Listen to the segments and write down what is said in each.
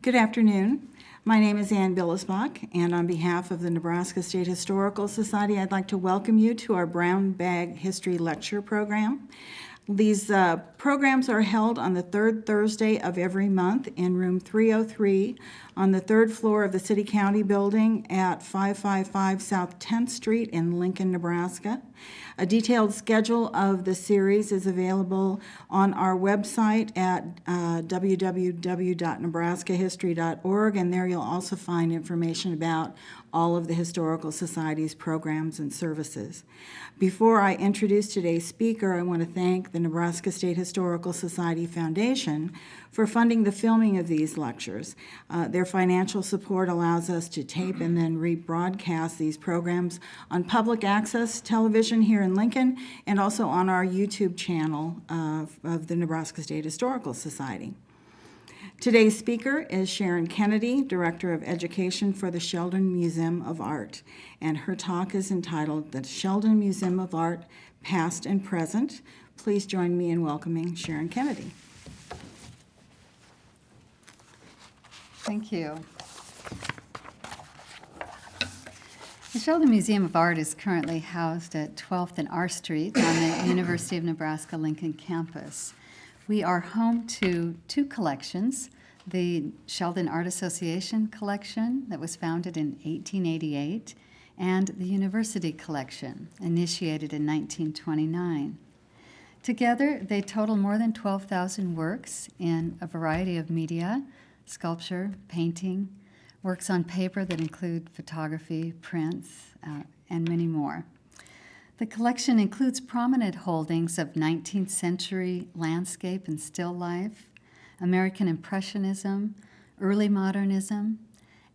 Good afternoon. My name is Ann Billisbach, and on behalf of the Nebraska State Historical Society, I'd like to welcome you to our Brown Bag History Lecture program. These programs are held on the third Thursday of every month in room 303 on the third floor of the City County Building at 555 South 10th Street in Lincoln, Nebraska. A detailed schedule of the series is available on our website at www.nebraskahistory.org, and there you'll also find information about all of the Historical Society's programs and services. Before I introduce today's speaker, I want to thank the Nebraska State Historical Society Foundation for funding the filming of these lectures. Their financial support allows us to tape and then rebroadcast these programs on public access television here in Lincoln and also on our YouTube channel of the Nebraska State Historical Society. Today's speaker is Sharon Kennedy, Director of Education for the Sheldon Museum of Art, and her talk is entitled The Sheldon Museum of Art, Past and Present. Please join me in welcoming Sharon Kennedy. Thank you. The Sheldon Museum of Art is currently housed at 12th and R Street on the University of Nebraska-Lincoln campus. We are home to two collections, the Sheldon Art Association collection that was founded in 1888 and the University collection, initiated in 1929. Together, they total more than 12,000 works in a variety of media, sculpture, painting, works on paper that include photography, prints, and many more. The collection includes prominent holdings of 19th century landscape and still life, American Impressionism, early modernism,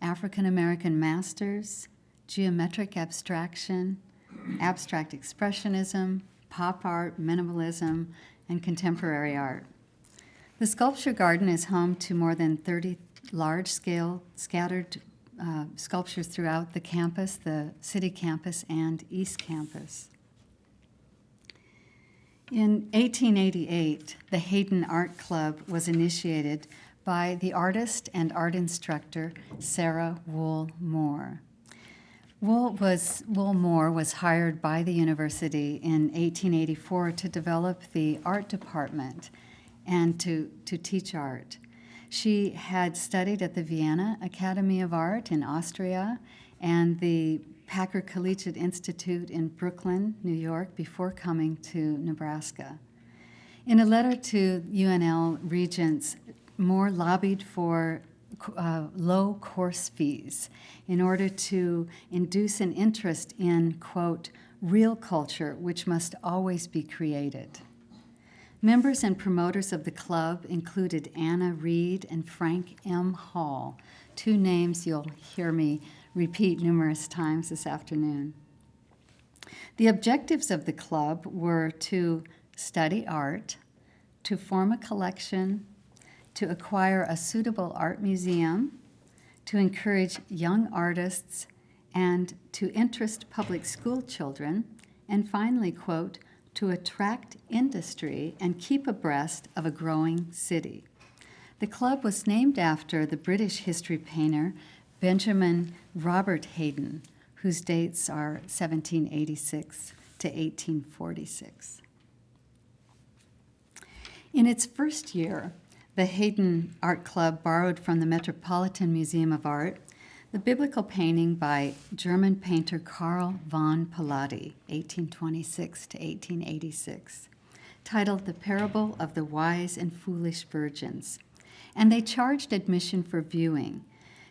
African American masters, geometric abstraction, abstract expressionism, pop art, minimalism, and contemporary art. The sculpture garden is home to more than 30 large-scale scattered sculptures throughout the campus, the city campus and East Campus. In 1888, the Hayden Art Club was initiated by the artist and art instructor Sarah Wool Moore. Wool Moore was hired by the university in 1884 to develop the art department and to teach art. She had studied at the Vienna Academy of Art in Austria and the Packer Collegiate Institute in Brooklyn, New York, before coming to Nebraska. In a letter to UNL regents, Moore lobbied for low course fees in order to induce an interest in, quote, real culture, which must always be created. Members and promoters of the club included Anna Reed and Frank M. Hall, two names you'll hear me repeat numerous times this afternoon. The objectives of the club were to study art, to form a collection, to acquire a suitable art museum, to encourage young artists, and to interest public school children, and finally, quote, to attract industry and keep abreast of a growing city. The club was named after the British history painter Benjamin Robert Hayden, whose dates are 1786 to 1846. In its first year, the Hayden Art Club borrowed from the Metropolitan Museum of Art the biblical painting by German painter Karl von Pallady, 1826 to 1886, titled The Parable of the Wise and Foolish Virgins, and they charged admission for viewing.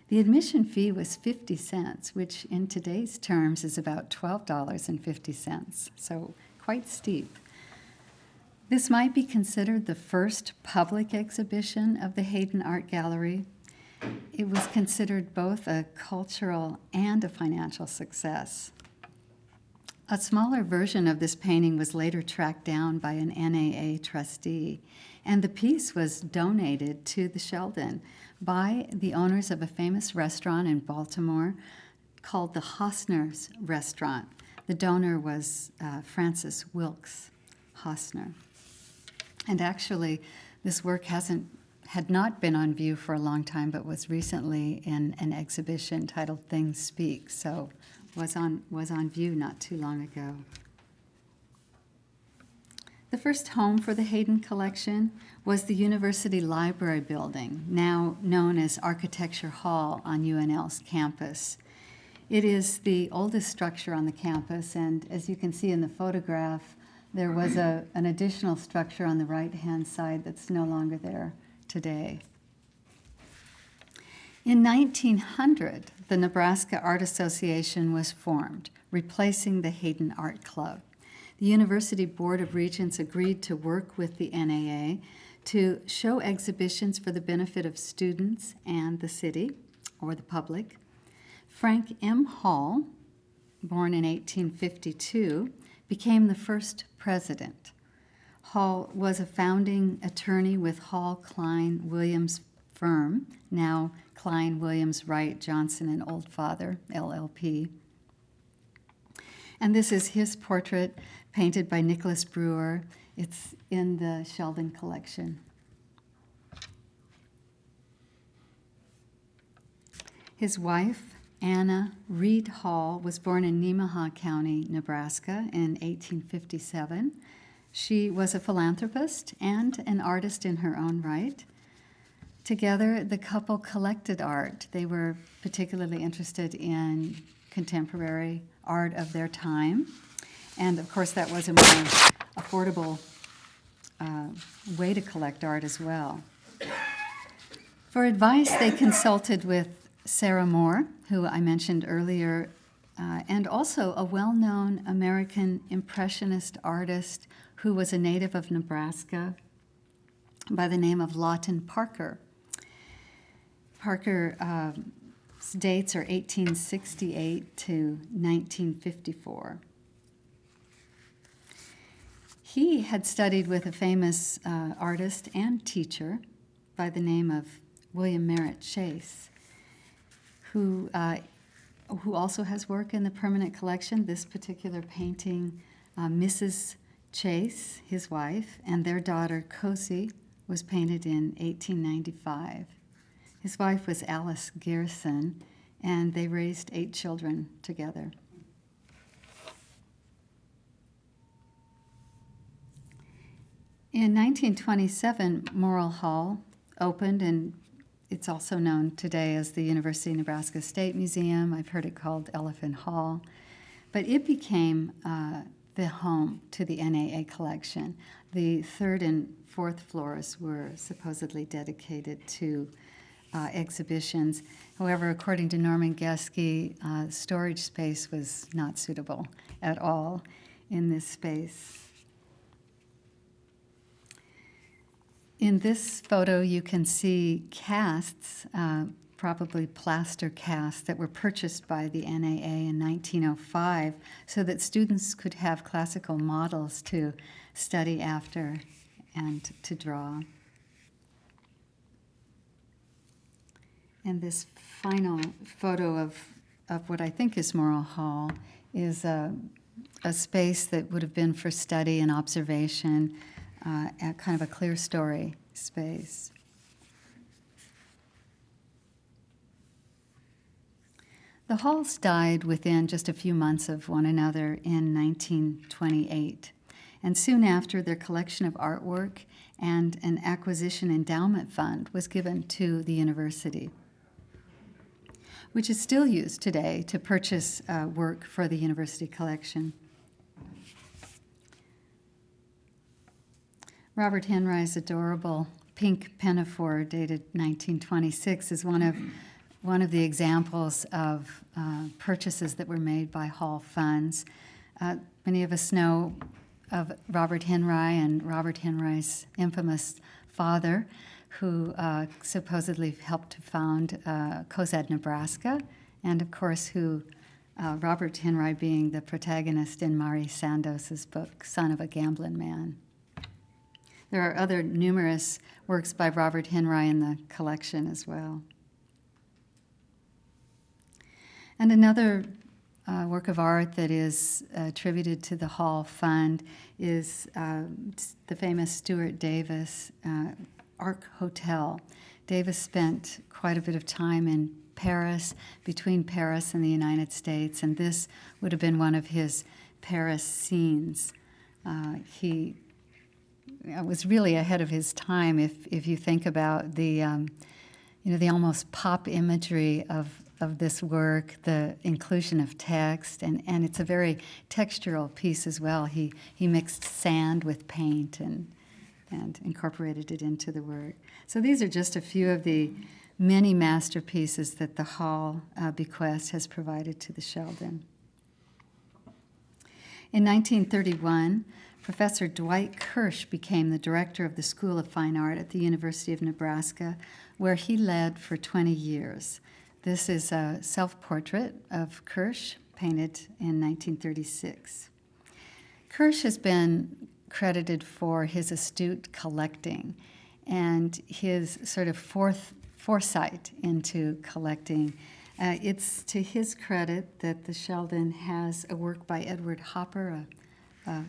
The admission fee was 50 cents, which in today's terms is about $12.50, so quite steep. This might be considered the first public exhibition of the Hayden Art Gallery. It was considered both a cultural and a financial success. A smaller version of this painting was later tracked down by an NAA trustee, and the piece was donated to the Sheldon by the owners of a famous restaurant in Baltimore called the Hosner's Restaurant. The donor was Francis Wilkes Hosner. And actually, this work hasn't had not been on view for a long time, but was recently in an exhibition titled Things Speak, so was on view not too long ago. The first home for the Hayden collection was the University Library Building, now known as Architecture Hall on UNL's campus. It is the oldest structure on the campus, and as you can see in the photograph, there was an additional structure on the right-hand side that's no longer there today. In 1900, the Nebraska Art Association was formed, replacing the Hayden Art Club. The University Board of Regents agreed to work with the NAA to show exhibitions for the benefit of students and the city, or the public. Frank M. Hall, born in 1852, became the first president. Hall was a founding attorney with Hall, Klein, Williams firm, now Klein, Williams, Wright, Johnson, and Oldfather, LLP. And this is his portrait, painted by Nicholas Brewer. It's in the Sheldon collection. His wife, Anna Reed Hall, was born in Nemaha County, Nebraska in 1857. She was a philanthropist and an artist in her own right. Together, the couple collected art. They were particularly interested in contemporary art of their time. And of course, that was a more affordable way to collect art as well. For advice, they consulted with Sarah Moore, who I mentioned earlier, and also a well-known American Impressionist artist who was a native of Nebraska by the name of Lawton Parker. Parker's dates are 1868 to 1954. He had studied with a famous artist and teacher by the name of William Merritt Chase, who also has work in the permanent collection. This particular painting, Mrs. Chase, his wife, and their daughter, Cosie, was painted in 1895. His wife was Alice Gerson, and they raised 8 children together. In 1927, Morrill Hall opened, and it's also known today as the University of Nebraska State Museum. I've heard it called Elephant Hall. But it became the home to the NAA collection. The 3rd and 4th floors were supposedly dedicated to exhibitions. However, according to Norman Geske, storage space was not suitable at all in this space. In this photo, you can see casts, probably plaster casts, that were purchased by the NAA in 1905 so that students could have classical models to study after and to draw. And this final photo of what I think is Morrill Hall is a space that would have been for study and observation, at kind of a clear story space. The Halls died within just a few months of one another in 1928, and soon after, their collection of artwork and an acquisition endowment fund was given to the university, which is still used today to purchase work for the university collection. Robert Henry's adorable pink pinafore, dated 1926, is one of the examples of purchases that were made by Hall funds. Many of us know of Robert Henry and Robert Henry's infamous father, who supposedly helped to found Cozad, Nebraska, and of course Robert Henry being the protagonist in Mari Sandos's book, Son of a Gambling Man. There are other numerous works by Robert Henry in the collection as well. And another work of art that is attributed to the Hall Fund is the famous Stuart Davis Arc Hotel. Davis spent quite a bit of time in Paris, between Paris and the United States, and this would have been one of his Paris scenes. He was really ahead of his time if you think about the the almost pop imagery of this work, the inclusion of text, and it's a very textural piece as well. He mixed sand with paint and incorporated it into the work. So these are just a few of the many masterpieces that the Hall bequest has provided to the Sheldon. In 1931, Professor Dwight Kirsch became the director of the School of Fine Art at the University of Nebraska, where he led for 20 years. This is a self-portrait of Kirsch, painted in 1936. Kirsch has been credited for his astute collecting and his sort of foresight into collecting. It's to his credit that the Sheldon has a work by Edward Hopper, a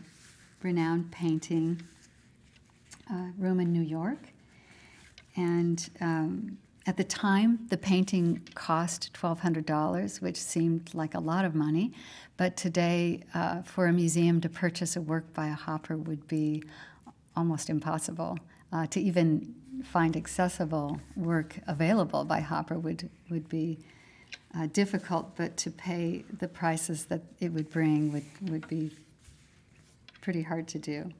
renowned painting, room in New York. And at the time, the painting cost $1,200, which seemed like a lot of money. But today, for a museum to purchase a work by a Hopper would be almost impossible. To even find accessible work available by Hopper would be difficult, but to pay the prices that it would bring would be pretty hard to do.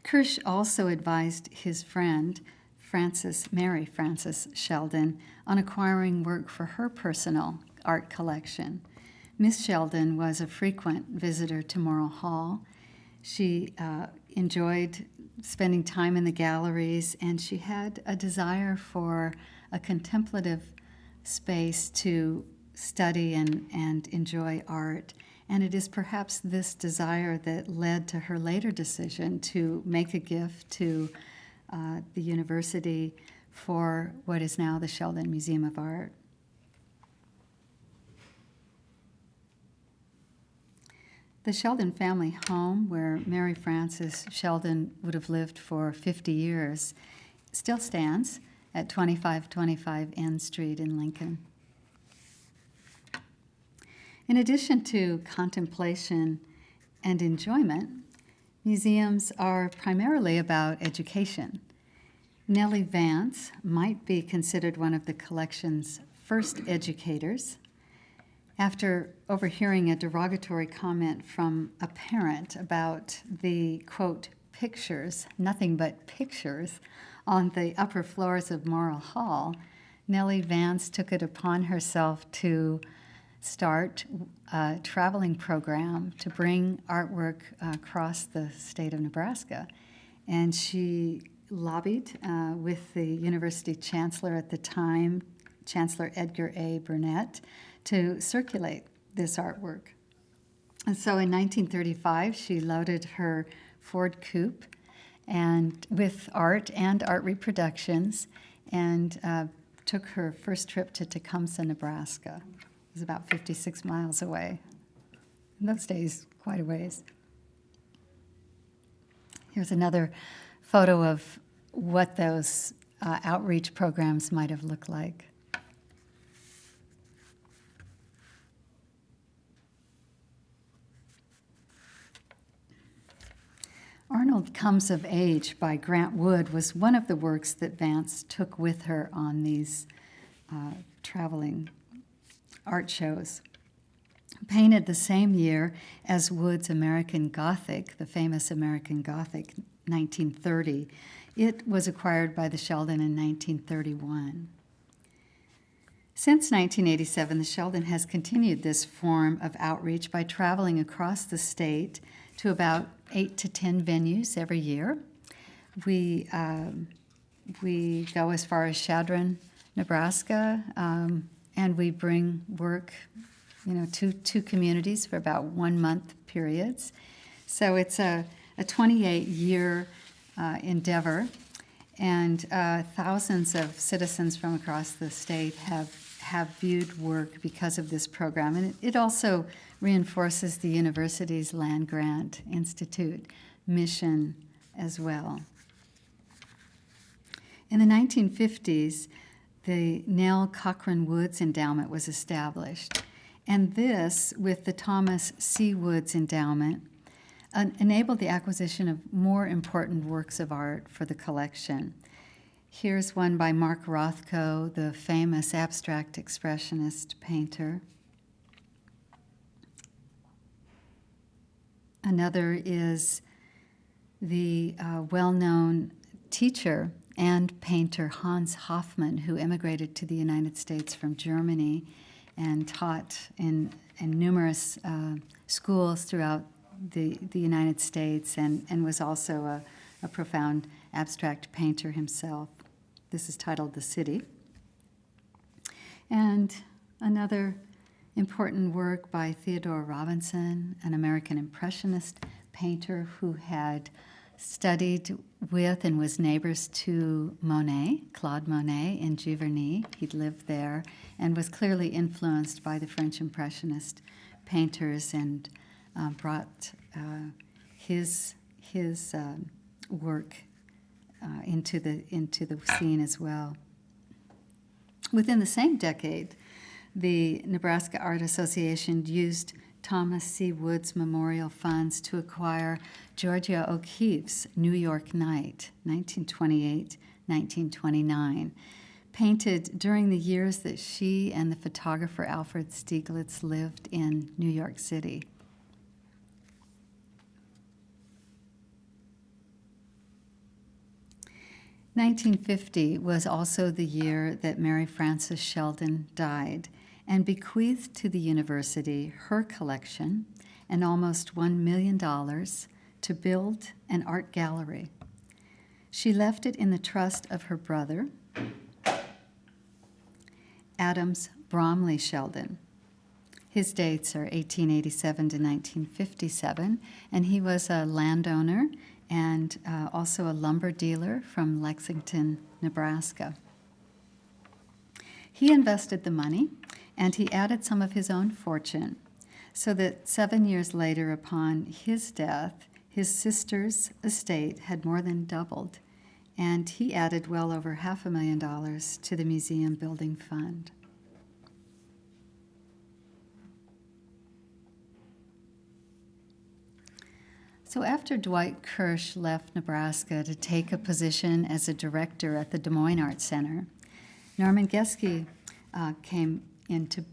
Kirsch also advised his friend, Mary Frances Sheldon, on acquiring work for her personal art collection. Miss Sheldon was a frequent visitor to Morrill Hall. She enjoyed spending time in the galleries, and she had a desire for a contemplative space to study and enjoy art. And it is perhaps this desire that led to her later decision to make a gift to the university for what is now the Sheldon Museum of Art. The Sheldon family home, where Mary Frances Sheldon would have lived for 50 years, still stands at 2525 N Street in Lincoln. In addition to contemplation and enjoyment, museums are primarily about education. Nellie Vance might be considered one of the collection's first educators. After overhearing a derogatory comment from a parent about the, quote, pictures, nothing but pictures, on the upper floors of Morrill Hall, Nellie Vance took it upon herself to start a traveling program to bring artwork across the state of Nebraska. And she lobbied with the university chancellor at the time, Chancellor Edgar A. Burnett, to circulate this artwork. And so in 1935, she loaded her Ford coupe and with art and art reproductions and took her first trip to Tecumseh, Nebraska. It was about 56 miles away. In those days, quite a ways. Here's another photo of what those outreach programs might have looked like. Arnold Comes of Age by Grant Wood was one of the works that Vance took with her on these traveling art shows. Painted the same year as Wood's American Gothic, the famous American Gothic, 1930, it was acquired by the Sheldon in 1931. Since 1987, the Sheldon has continued this form of outreach by traveling across the state to about 8 to 10 venues every year. We go as far as Sharon, Nebraska, and we bring work, to two communities for about 1 month periods. So it's a 28-year endeavor, and thousands of citizens from across the state have viewed work because of this program. And it also reinforces the university's land-grant institute mission as well. In the 1950s, the Nell Cochran Woods Endowment was established, and this, with the Thomas C. Woods Endowment, enabled the acquisition of more important works of art for the collection. Here's one by Mark Rothko, the famous abstract expressionist painter. Another is the well-known teacher and painter Hans Hofmann, who immigrated to the United States from Germany and taught in numerous schools throughout the United States, and was also a profound abstract painter himself. This is titled The City. And another important work by Theodore Robinson, an American Impressionist painter who had studied with and was neighbors to Monet, Claude Monet, in Giverny. He'd lived there and was clearly influenced by the French Impressionist painters, and brought his work into the scene as well. Within the same decade, the Nebraska Art Association used Thomas C. Woods Memorial funds to acquire Georgia O'Keeffe's New York Night, 1928-1929, painted during the years that she and the photographer Alfred Stieglitz lived in New York City. (1950) was also the year that Mary Frances Sheldon died, and bequeathed to the university her collection and almost $1 million to build an art gallery. She left it in the trust of her brother, Adams Bromley Sheldon. His dates are 1887 to 1957, and he was a landowner and also a lumber dealer from Lexington, Nebraska. He invested the money, and he added some of his own fortune, so that 7 years later, upon his death, his sister's estate had more than doubled, and he added well over $500,000 to the museum building fund. So after Dwight Kirsch left Nebraska to take a position as a director at the Des Moines Art Center, Norman Geske came into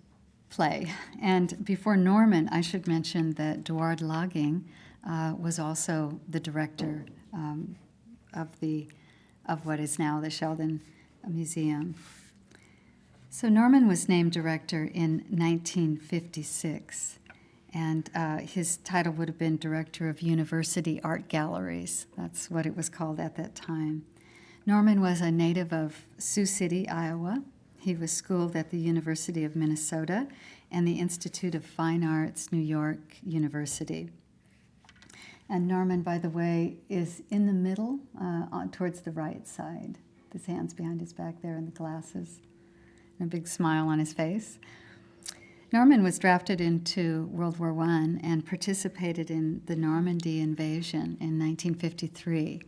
play. And before Norman, I should mention that Duard Logging was also the director of what is now the Sheldon Museum. So Norman was named director in 1956. And his title would have been Director of University Art Galleries. That's what it was called at that time. Norman was a native of Sioux City, Iowa. He was schooled at the University of Minnesota and the Institute of Fine Arts, New York University. And Norman, by the way, is in the middle, towards the right side. His hands behind his back there and the glasses, and a big smile on his face. Norman was drafted into World War I and participated in the Normandy invasion in 1953.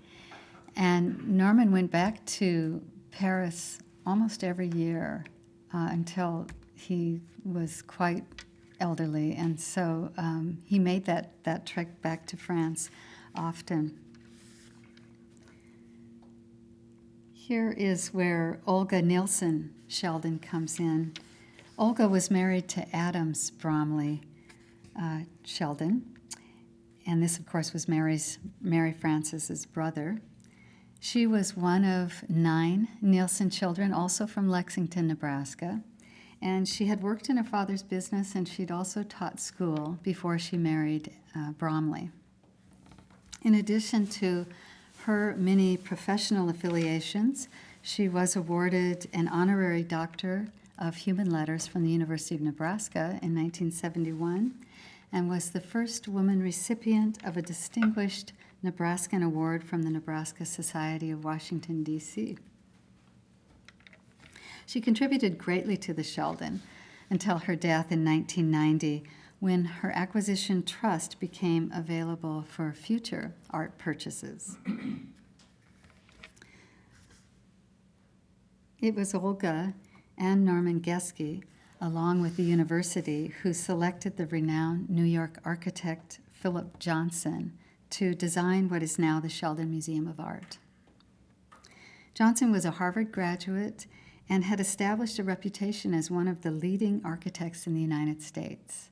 And Norman went back to Paris almost every year until he was quite elderly. And so he made that trek back to France often. Here is where Olga Nilsson Sheldon comes in. Olga was married to Adams Bromley Sheldon, and this, of course, was Mary Frances's brother. She was one of 9 Nilsson children, also from Lexington, Nebraska, and she had worked in her father's business, and she'd also taught school before she married Bromley. In addition to her many professional affiliations, she was awarded an honorary doctor of Human Letters from the University of Nebraska in 1971, and was the first woman recipient of a distinguished Nebraskan award from the Nebraska Society of Washington, D.C. She contributed greatly to the Sheldon until her death in 1990, when her acquisition trust became available for future art purchases. It was Olga and Norman Geske, along with the university, who selected the renowned New York architect Philip Johnson to design what is now the Sheldon Museum of Art. Johnson was a Harvard graduate and had established a reputation as one of the leading architects in the United States.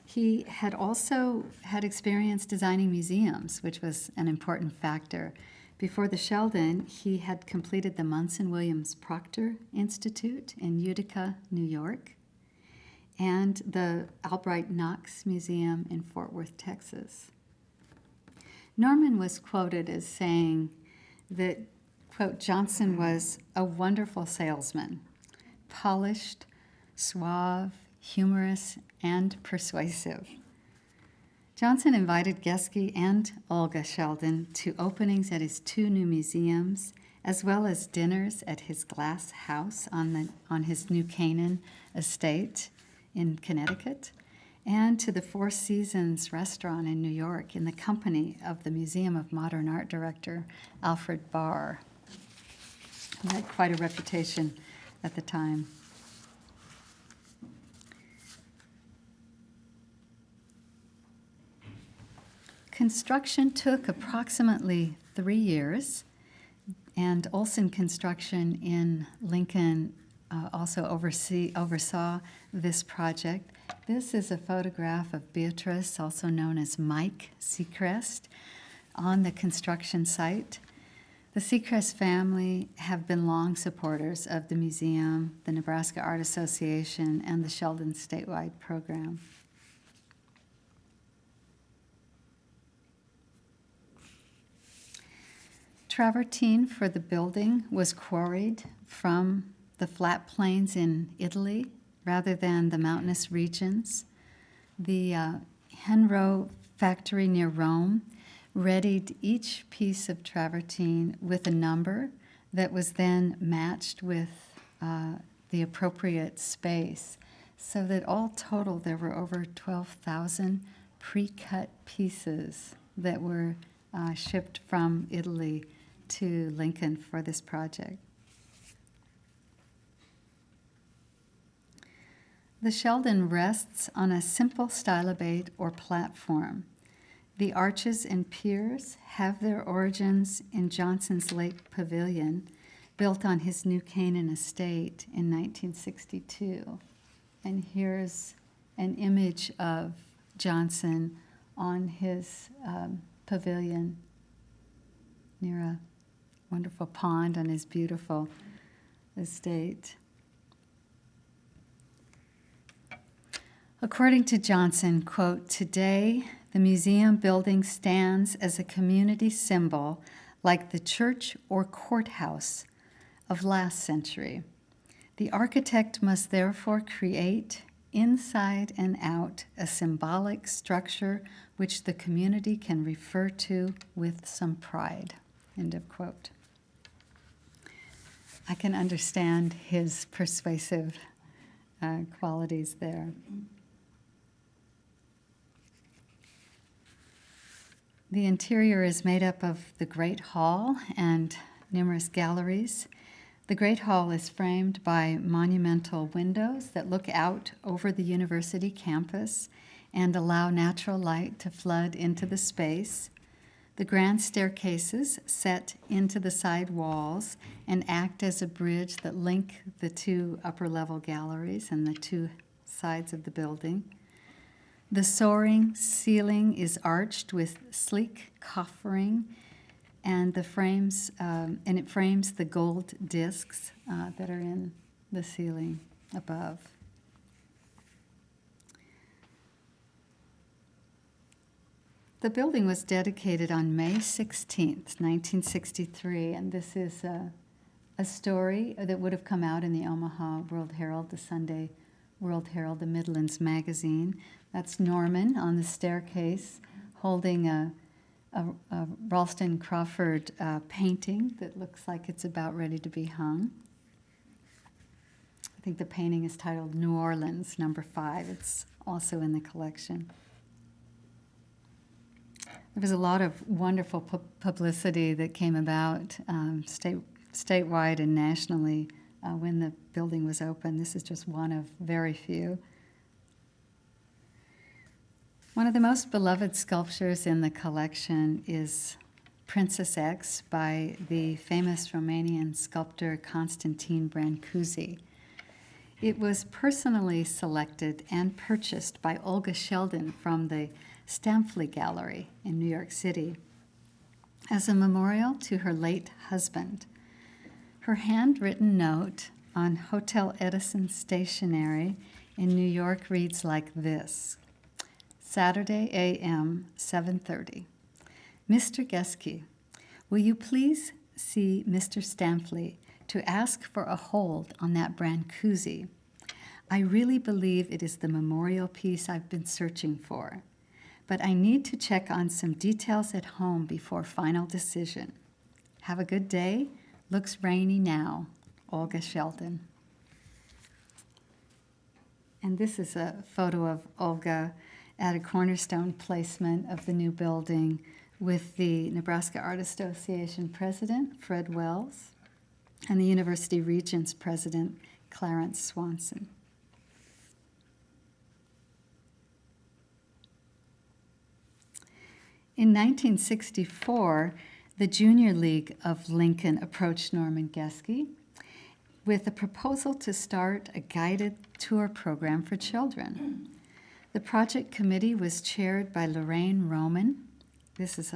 He had also had experience designing museums, which was an important factor. Before the Sheldon, he had completed the Munson Williams Proctor Institute in Utica, New York, and the Albright Knox Museum in Fort Worth, Texas. Norman was quoted as saying that, quote, Johnson was a wonderful salesman, polished, suave, humorous, and persuasive. Johnson invited Geske and Olga Sheldon to openings at his 2 new museums, as well as dinners at his glass house on his New Canaan estate in Connecticut, and to the Four Seasons restaurant in New York in the company of the Museum of Modern Art director Alfred Barr. He had quite a reputation at the time. Construction took approximately 3 years, and Olson Construction in Lincoln also oversaw this project. This is a photograph of Beatrice, also known as Mike Seacrest, on the construction site. The Seacrest family have been long supporters of the museum, the Nebraska Art Association, and the Sheldon statewide program. Travertine for the building was quarried from the flat plains in Italy rather than the mountainous regions. The Henro factory near Rome readied each piece of travertine with a number that was then matched with the appropriate space, so that all total there were over 12,000 pre-cut pieces that were shipped from Italy to Lincoln for this project. The Sheldon rests on a simple stylobate or platform. The arches and piers have their origins in Johnson's Lake Pavilion, built on his New Canaan estate in 1962. And here's an image of Johnson on his pavilion near a wonderful pond on his beautiful estate. According to Johnson, quote, today the museum building stands as a community symbol like the church or courthouse of last century. The architect must therefore create, inside and out, a symbolic structure which the community can refer to with some pride, end of quote. I can understand his persuasive qualities there. The interior is made up of the Great Hall and numerous galleries. The Great Hall is framed by monumental windows that look out over the university campus and allow natural light to flood into the space. The grand staircases set into the side walls and act as a bridge that link the 2 upper-level galleries and the 2 sides of the building. The soaring ceiling is arched with sleek coffering, and it frames the gold discs that are in the ceiling above. The building was dedicated on May 16th, 1963, and this is a story that would have come out in the Omaha World Herald, the Sunday World Herald, the Midlands magazine. That's Norman on the staircase holding a Ralston Crawford painting that looks like it's about ready to be hung. I think the painting is titled New Orleans, number 5. It's also in the collection. There was a lot of wonderful publicity that came about statewide and nationally when the building was open. This is just one of very few. One of the most beloved sculptures in the collection is Princess X by the famous Romanian sculptor Constantine Brancusi. It was personally selected and purchased by Olga Sheldon from the Stamfli Gallery in New York City as a memorial to her late husband. Her handwritten note on Hotel Edison stationery in New York reads like this: Saturday a.m., 7:30. Mr. Geske, will you please see Mr. Stamfli to ask for a hold on that Brancusi? I really believe it is the memorial piece I've been searching for, but I need to check on some details at home before final decision. Have a good day. Looks rainy now. Olga Sheldon. And this is a photo of Olga at a cornerstone placement of the new building with the Nebraska Art Association president, Fred Wells, and the University Regents president, Clarence Swanson. In 1964, the Junior League of Lincoln approached Norman Geske with a proposal to start a guided tour program for children. The project committee was chaired by Lorraine Roman. This is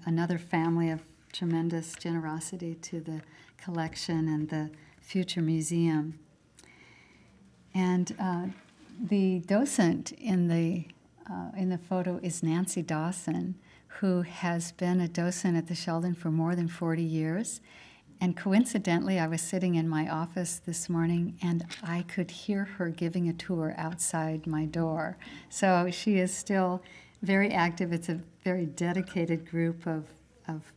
another family of tremendous generosity to the collection and the future museum. And the docent in the photo is Nancy Dawson, who has been a docent at the Sheldon for more than 40 years. And coincidentally, I was sitting in my office this morning and I could hear her giving a tour outside my door. So she is still very active. It's a very dedicated group of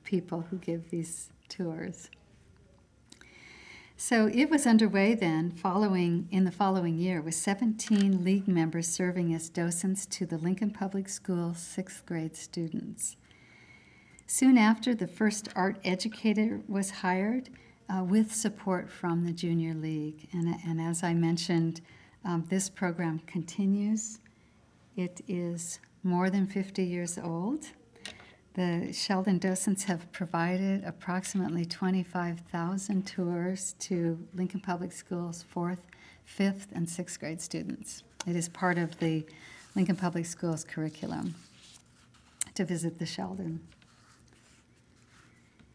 people who give these tours. So it was underway then, in the following year, with 17 league members serving as docents to the Lincoln Public Schools 6th grade students. Soon after, the first art educator was hired with support from the Junior League. And as I mentioned, this program continues. It is more than 50 years old. The Sheldon docents have provided approximately 25,000 tours to Lincoln Public Schools 4th, 5th, and 6th grade students. It is part of the Lincoln Public Schools curriculum to visit the Sheldon.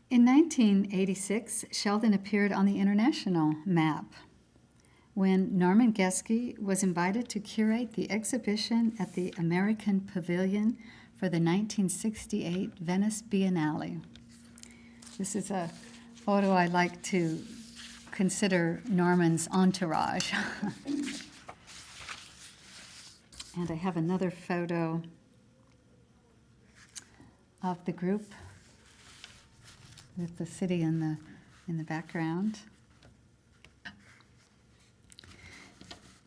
In 1986, Sheldon appeared on the international map when Norman Geske was invited to curate the exhibition at the American Pavilion for the 1968 Venice Biennale. This is a photo I like to consider Norman's entourage. And I have another photo of the group with the city in the background.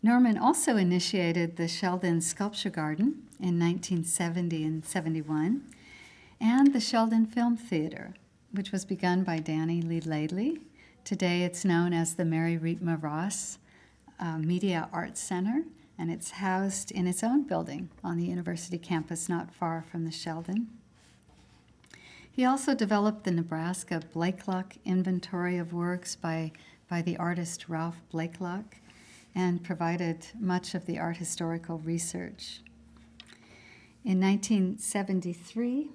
Norman also initiated the Sheldon Sculpture Garden in 1970 and 71, and the Sheldon Film Theater, which was begun by Danny Lee Laidley. Today it's known as the Mary Reet Moross Media Arts Center, and it's housed in its own building on the university campus not far from the Sheldon. He also developed the Nebraska Blakelock Inventory of Works by the artist Ralph Blakelock, and provided much of the art historical research. In 1973,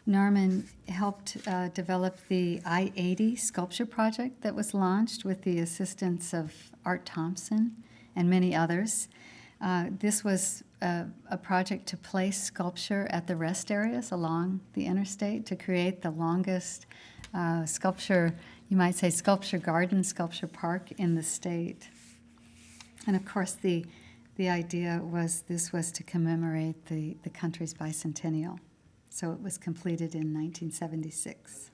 Norman helped develop the I-80 sculpture project that was launched with the assistance of Art Thompson and many others. This was a project to place sculpture at the rest areas along the interstate to create the longest sculpture, you might say sculpture garden, sculpture park in the state. And of course the idea was this was to commemorate the country's bicentennial. So it was completed in 1976.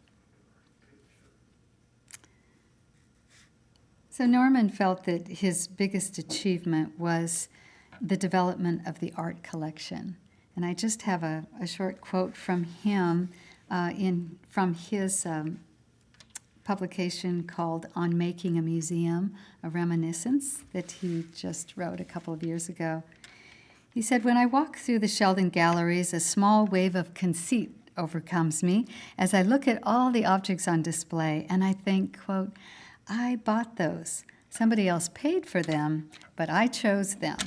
So Norman felt that his biggest achievement was the development of the art collection. And I just have a short quote from him from his publication called On Making a Museum, a reminiscence that he just wrote a couple of years ago. He said, "When I walk through the Sheldon galleries, a small wave of conceit overcomes me as I look at all the objects on display, and I think, quote, I bought those. Somebody else paid for them, but I chose them."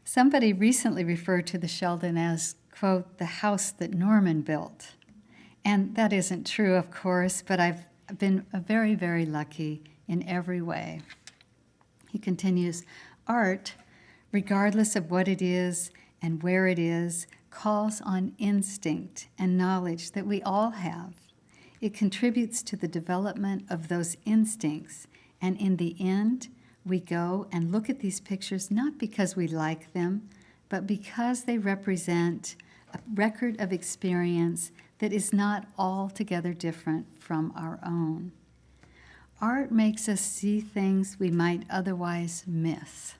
Somebody recently referred to the Sheldon as, quote, the house that Norman built. And that isn't true, of course, but I've been very, very lucky in every way. He continues, "Art, regardless of what it is and where it is, calls on instinct and knowledge that we all have. It contributes to the development of those instincts, and in the end, we go and look at these pictures not because we like them, but because they represent a record of experience that is not altogether different from our own. Art makes us see things we might otherwise miss,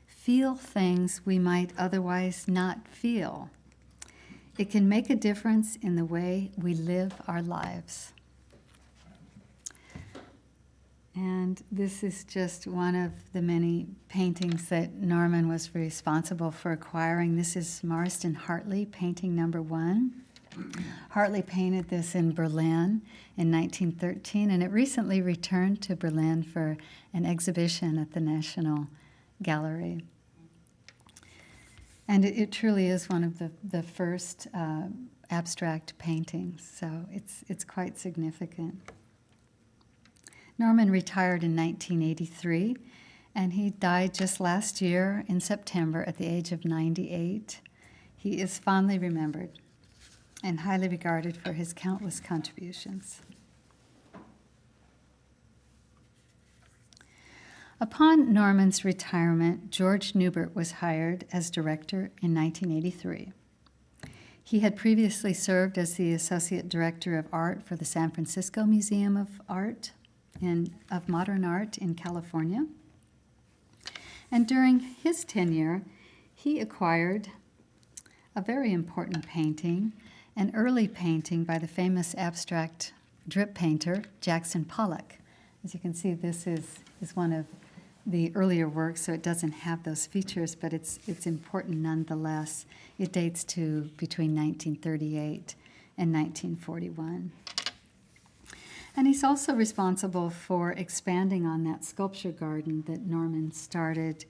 feel things we might otherwise not feel. It can make a difference in the way we live our lives." And this is just one of the many paintings that Norman was responsible for acquiring. This is Marsden Hartley, painting number 1. Hartley painted this in Berlin in 1913, and it recently returned to Berlin for an exhibition at the National Gallery. And it truly is one of the first abstract paintings, so it's quite significant. Norman retired in 1983, and he died just last year in September at the age of 98. He is fondly remembered and highly regarded for his countless contributions. Upon Norman's retirement, George Newbert was hired as director in 1983. He had previously served as the Associate Director of Art for the San Francisco Museum of Modern Art in California. And during his tenure, he acquired a very important painting, an early painting by the famous abstract drip painter Jackson Pollock. As you can see, this is one of the earlier works, so it doesn't have those features, but it's important nonetheless. It dates to between 1938 and 1941. And he's also responsible for expanding on that sculpture garden that Norman started.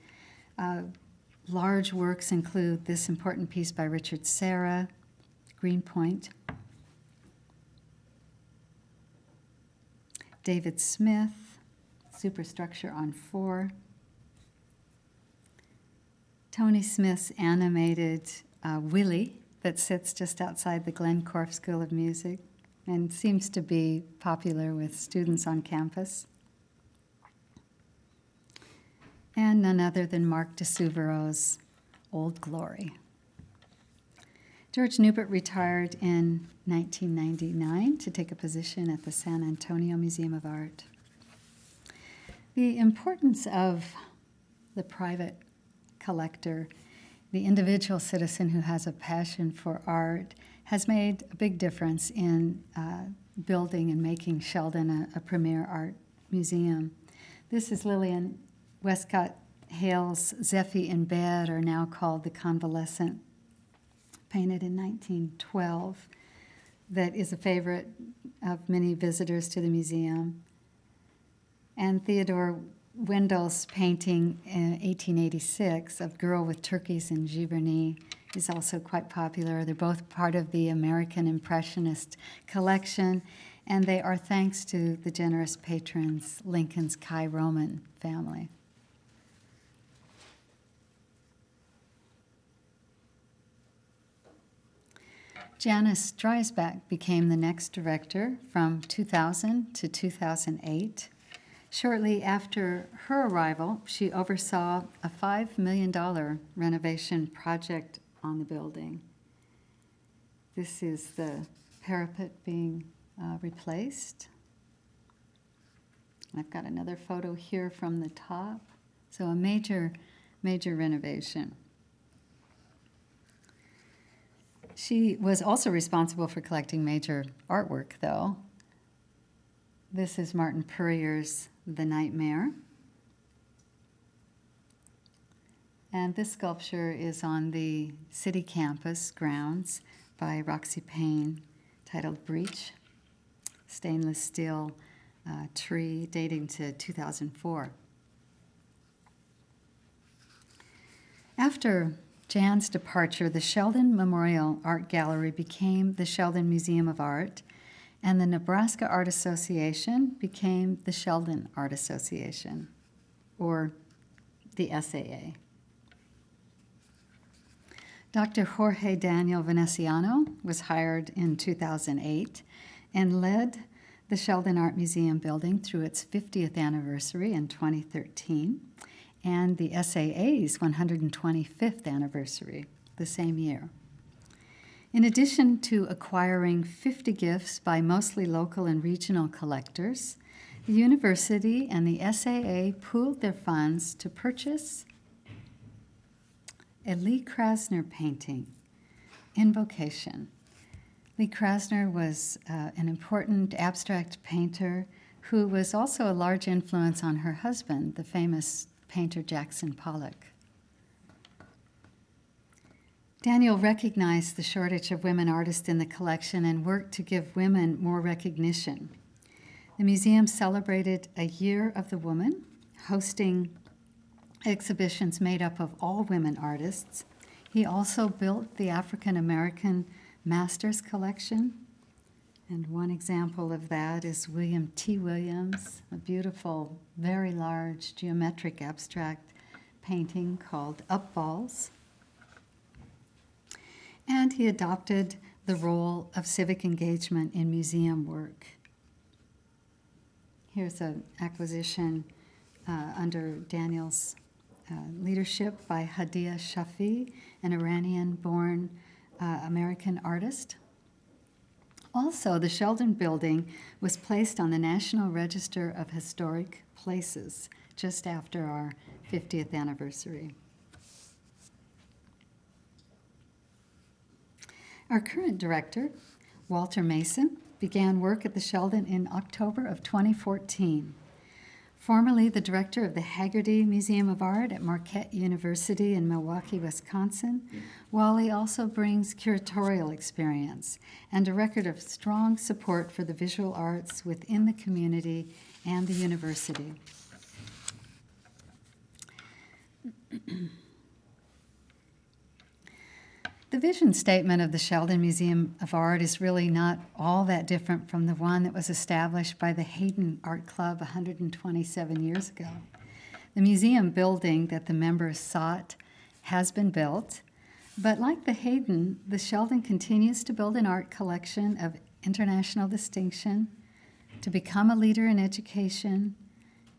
Large works include this important piece by Richard Serra, Greenpoint, David Smith, Superstructure on 4, Tony Smith's animated Willie that sits just outside the Glencorf School of Music and seems to be popular with students on campus, and none other than Mark de Souvero's Old Glory. George Newbert retired in 1999 to take a position at the San Antonio Museum of Art. The importance of the private collector, the individual citizen who has a passion for art, has made a big difference in building and making Sheldon a premier art museum. This is Lillian Westcott Hale's Zephy in Bed, or now called The Convalescent, painted in 1912, that is a favorite of many visitors to the museum. And Theodore Wendell's painting in 1886 of Girl with Turkeys in Giverny is also quite popular. They're both part of the American Impressionist collection, and they are thanks to the generous patrons, Lincoln's Kai Roman family. Janice Dreisbach became the next director from 2000 to 2008. Shortly after her arrival, she oversaw a $5 million renovation project on the building. This is the parapet being replaced. I've got another photo here from the top. So a major renovation. She was also responsible for collecting major artwork, though. This is Martin Puryear's The Nightmare. And this sculpture is on the city campus grounds by Roxy Payne, titled Breach, stainless steel tree dating to 2004. After Jan's departure, the Sheldon Memorial Art Gallery became the Sheldon Museum of Art, and the Nebraska Art Association became the Sheldon Art Association, or the SAA. Dr. Jorge Daniel Veneciano was hired in 2008 and led the Sheldon Art Museum building through its 50th anniversary in 2013 and the SAA's 125th anniversary the same year. In addition to acquiring 50 gifts by mostly local and regional collectors, the university and the SAA pooled their funds to purchase a Lee Krasner painting, Invocation. Lee Krasner was an important abstract painter who was also a large influence on her husband, the famous painter Jackson Pollock. Daniel recognized the shortage of women artists in the collection and worked to give women more recognition. The museum celebrated a Year of the Woman, hosting exhibitions made up of all women artists. He also built the African American Masters Collection, and one example of that is William T. Williams, a beautiful, very large geometric abstract painting called Up Balls. And he adopted the role of civic engagement in museum work. Here's an acquisition under Daniel's leadership by Hadia Shafi, an Iranian-born American artist. Also, the Sheldon Building was placed on the National Register of Historic Places just after our 50th anniversary. Our current director, Walter Mason, began work at the Sheldon in October of 2014. Formerly the director of the Haggerty Museum of Art at Marquette University in Milwaukee, Wisconsin, Wally also brings curatorial experience and a record of strong support for the visual arts within the community and the university. The vision statement of the Sheldon Museum of Art is really not all that different from the one that was established by the Hayden Art Club 127 years ago. The museum building that the members sought has been built, but like the Hayden, the Sheldon continues to build an art collection of international distinction, to become a leader in education,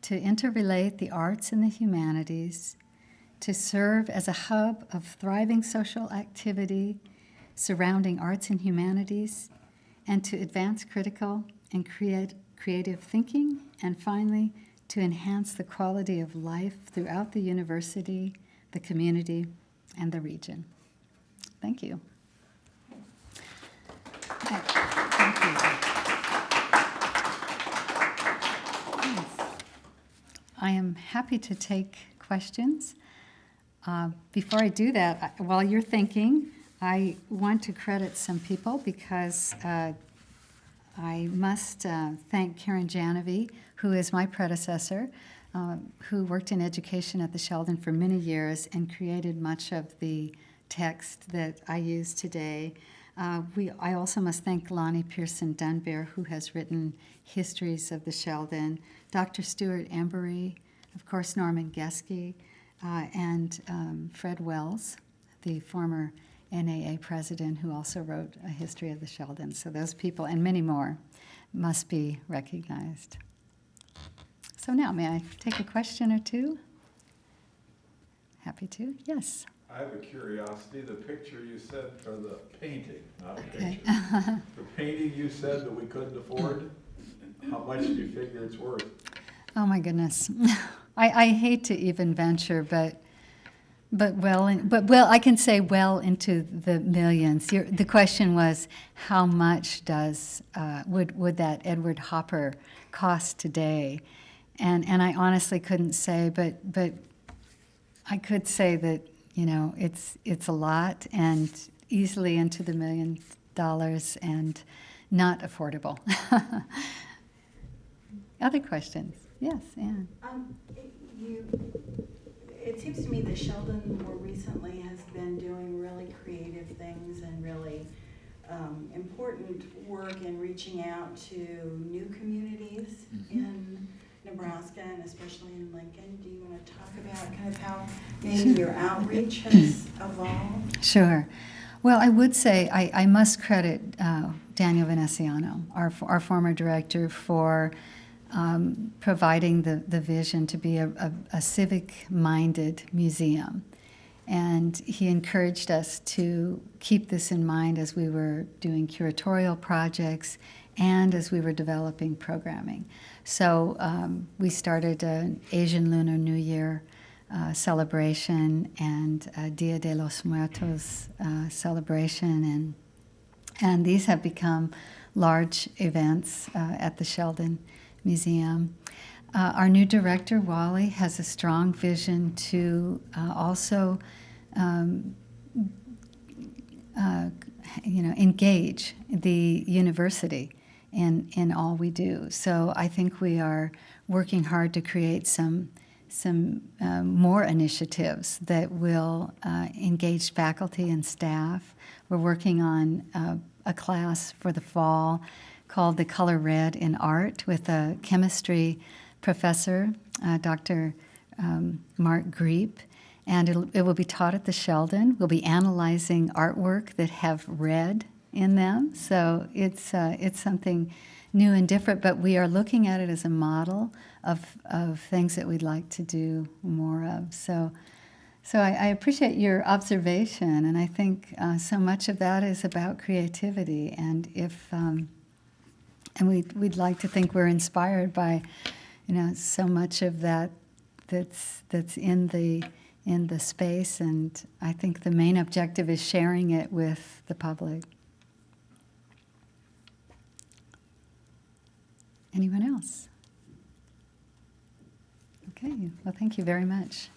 to interrelate the arts and the humanities, to serve as a hub of thriving social activity surrounding arts and humanities, and to advance critical and creative thinking, and finally, to enhance the quality of life throughout the university, the community, and the region. Thank you. Thank you. Yes. I am happy to take questions. Before I do that, while you're thinking, I want to credit some people because I must thank Karen Janovy, who is my predecessor, who worked in education at the Sheldon for many years and created much of the text that I use today. I also must thank Lonnie Pearson Dunbar, who has written histories of the Sheldon, Dr. Stuart Embury, of course Norman Geske, and Fred Wells, the former NAA president, who also wrote a history of the Sheldon. So those people, and many more, must be recognized. So now, may I take a question or two? Happy to, yes. I have a curiosity. The picture you said, or the painting, not a Okay. picture. The painting you said that we couldn't afford, how much do you figure it's worth? Oh my goodness. I hate to even venture, but I can say well into the millions. The question was, how much would that Edward Hopper cost today? And I honestly couldn't say, but I could say that, it's a lot and easily into the $1 million and not affordable. Other questions? Yes, Anne. It seems to me that Sheldon more recently has been doing really creative things and really important work in reaching out to new communities in Nebraska and especially in Lincoln. Do you want to talk about kind of how maybe your outreach has evolved? Sure. Well, I would say I must credit Daniel Veneciano, our former director, for providing the vision to be a civic-minded museum. And he encouraged us to keep this in mind as we were doing curatorial projects and as we were developing programming. So we started an Asian Lunar New Year celebration and a Dia de los Muertos celebration, and these have become large events at the Sheldon Museum. Our new director, Wally, has a strong vision to also engage the university in all we do. So I think we are working hard to create some more initiatives that will engage faculty and staff. We're working on a class for the fall called The Color Red in Art with a chemistry professor, Dr. Mark Greep, and it will be taught at the Sheldon. We'll be analyzing artwork that have red in them, so it's something new and different, but we are looking at it as a model of things that we'd like to do more of. So I appreciate your observation, and I think so much of that is about creativity, and we'd like to think we're inspired by, so much of that's in the space, and I think the main objective is sharing it with the public. Anyone else? Okay, well, thank you very much.